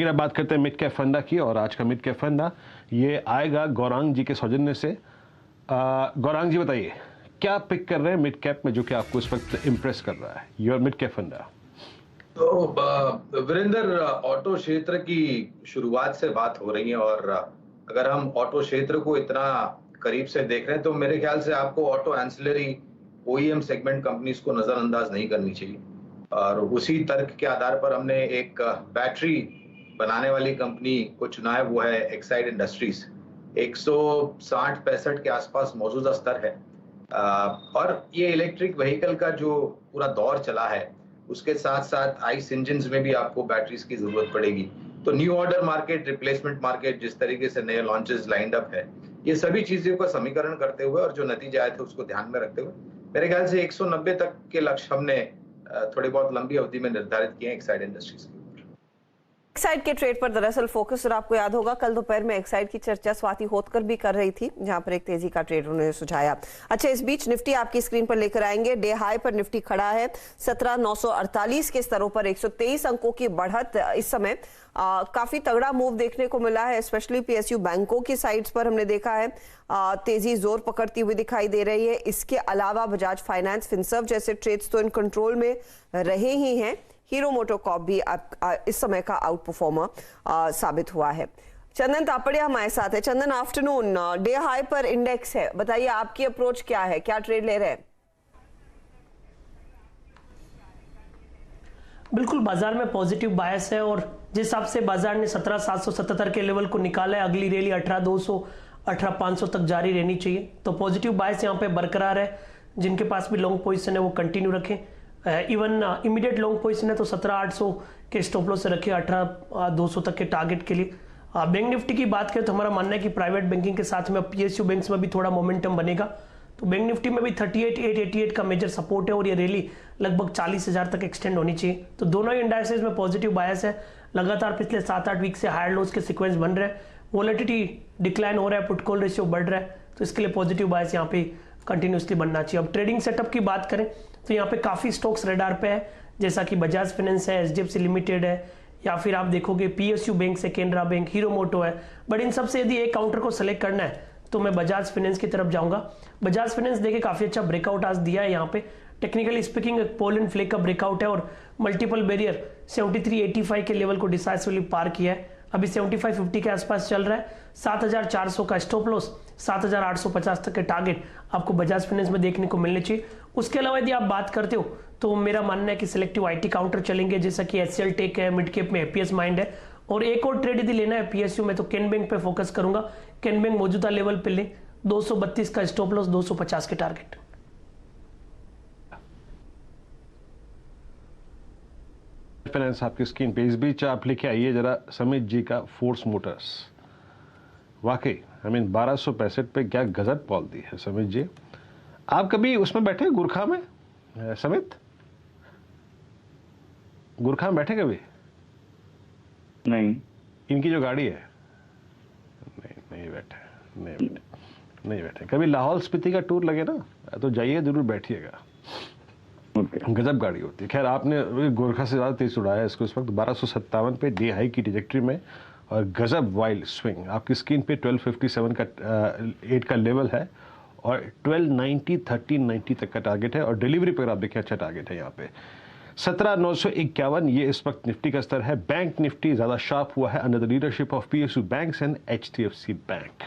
फिर अब बात करते हैं मिड कैप फंडा की, और आज का मिड कैप फंडा ये आएगा गौरांग जी के सौजन्य से। गौरांग जी बताइए क्या पिक कर रहे हैं मिड कैप में जो कि आपको इस वक्त इम्प्रेस कर रहा है, योर मिड कैप फंडा। तो वीरेंद्र, ऑटो क्षेत्र की शुरुआत से बात हो रही है और अगर हम ऑटो क्षेत्र को इतना करीब से देख रहे हैं तो मेरे ख्याल से आपको auto ancillary OEM segment companies को नजरअंदाज नहीं करनी चाहिए। और उसी तर्क के आधार पर हमने एक बैटरी बनाने वाली कंपनी को चुना है, वो है एक्साइड इंडस्ट्रीज। 160-65 के आसपास मौजूदा स्तर है। और ये इलेक्ट्रिक व्हीकल का जो पूरा दौर चला है उसके साथ साथ आइस इंजन्स में भी आपको बैटरीज की जरूरत पड़ेगी। तो new order market, replacement market, जिस तरीके से नए लॉन्चेस लाइंड अप है, ये सभी चीजों का समीकरण करते हुए और जो नतीजे आए थे उसको ध्यान में रखते हुए मेरे ख्याल से 190 तक के लक्ष्य हमने थोड़ी बहुत लंबी अवधि में निर्धारित किए हैं एक्साइड इंडस्ट्रीज के। एक्साइड के ट्रेड पर दरअसल फोकस, और आपको याद होगा कल दोपहर में एक्साइड की चर्चा स्वाति होतकर भी कर रही थी, जहां पर एक तेजी का ट्रेड उन्होंने सुझाया। अच्छा, इस बीच निफ्टी आपकी स्क्रीन पर लेकर आएंगे। डे हाई पर निफ्टी खड़ा है 17,948 के स्तरों पर, 123 अंकों की बढ़त इस समय। काफी तगड़ा मूव देखने को मिला है, स्पेशली पीएसयू बैंकों की साइड्स पर हमने देखा है तेजी जोर पकड़ती हुई दिखाई दे रही है। इसके अलावा बजाज फाइनेंस, फिनसर्व जैसे ट्रेड्स तो इन कंट्रोल में रहे ही हैं। हीरो मोटोकॉर्प भी इस समय का आउट परफॉर्मर साबित हुआ है। चंदन तापड़िया हमारे साथ है। चंदन, आफ्टरनून। डे हाई पर इंडेक्स है, बताइए आपकी अप्रोच क्या है, क्या ट्रेड ले रहे हैं? बिल्कुल, बाजार में पॉजिटिव बायस है और जिस हिसाब से बाजार ने 17,777 के लेवल को निकाला है, अगली रैली 18,200 18,500 तक जारी रहनी चाहिए। तो पॉजिटिव बायस यहाँ पे बरकरार है। जिनके पास भी लॉन्ग पोजीशन है वो कंटिन्यू रखें। इवन इमीडिएट लॉन्ग पोजीशन है तो 17,800 के स्टॉप लॉस से रखिए 18,200 तक के टारगेट के लिए। बैंक निफ्टी की बात करें तो हमारा मानना है कि प्राइवेट बैंकिंग के साथ में पीएसयू बैंक्स में भी थोड़ा मोमेंटम बनेगा। तो बैंक निफ्टी में भी 38,888 का मेजर सपोर्ट है और ये रैली लगभग 40,000 तक एक्सटेंड होनी चाहिए। तो दोनों ही इंडाइसेस में पॉजिटिव बायस है। लगातार पिछले 7-8 वीक से हायर लोज के सीक्वेंस बन रहे हैं, वोलेटिलिटी डिक्लाइन हो रहा है, पुट कॉल रेशियो बढ़ रहा है, तो इसके लिए पॉजिटिव बायस यहाँ पे कंटिन्यूसली बनना चाहिए। अब ट्रेडिंग सेटअप की बात करें तो यहाँ पे काफ़ी स्टॉक्स रेडार पे है, जैसा कि बजाज फाइनेंस है, एचडीएफसी लिमिटेड है, या फिर आप देखोगे पीएसयू बैंक से केनरा बैंक, हीरो मोटो है। बट इन सबसे यदि एक काउंटर को सेलेक्ट करना है तो मैं बजाज फाइनेंस की तरफ जाऊंगा। बजाज फाइनेंस देखिए काफ़ी अच्छा ब्रेकआउट आज दिया है। यहाँ पे technically speaking pole and flag का ब्रेकआउट है और मल्टीपल बैरियर 7385 के लेवल को डिसाइसिवली पार किया है। अभी 7550 के आसपास चल रहा है। 7400 का स्टॉप लॉस, 7850 तक के टारगेट आपको बजाज फाइनेंस में देखने को मिलने चाहिए। उसके अलावा यदि आप बात करते हो तो मेरा मानना है कि सिलेक्टिव आईटी काउंटर चलेंगे, जैसा कि एचसीएल टेक है, मिड कैप में एपीएस माइंड है। और एक और ट्रेड यदि लेना है पीएसयू में तो कैन बैंक पे फोकस करूंगा। कैन बैंक मौजूदा लेवल पे ले, 232 का स्टॉप लॉस, 250 के टारगेट। फाइनेंस आपकी स्क्रीन पे। इस बीच आप लेके आइए जरा समित जी का फोर्स मोटर्स। वाकई 1265 पे क्या गजब पॉल दी है समित जी। आप कभी उसमें बैठे गुरखा में? समित, गुरखा में बैठे कभी? नहीं। इनकी जो गाड़ी है, नहीं बैठे। कभी लाहौल स्पीति का टूर लगे ना तो जाइए, जरूर बैठिएगा। गजब गाड़ी होती है। खैर, आपने गोरखा से ज़्यादा तेज उड़ाया इसको। इस वक्त 1257 पे डे हाई की ट्रिजेक्टरी में और गजब वाइल्ड स्विंग। आपकी स्क्रीन पे 1257 का 8 का लेवल है और 1290 1390 तक का टारगेट है। और डिलीवरी पर आप देखिए अच्छा टारगेट है यहाँ पे 17,951। ये इस वक्त निफ्टी का स्तर है। बैंक निफ्टी ज़्यादा शार्प हुआ है under the leadership of PSU banks and HDFC bank.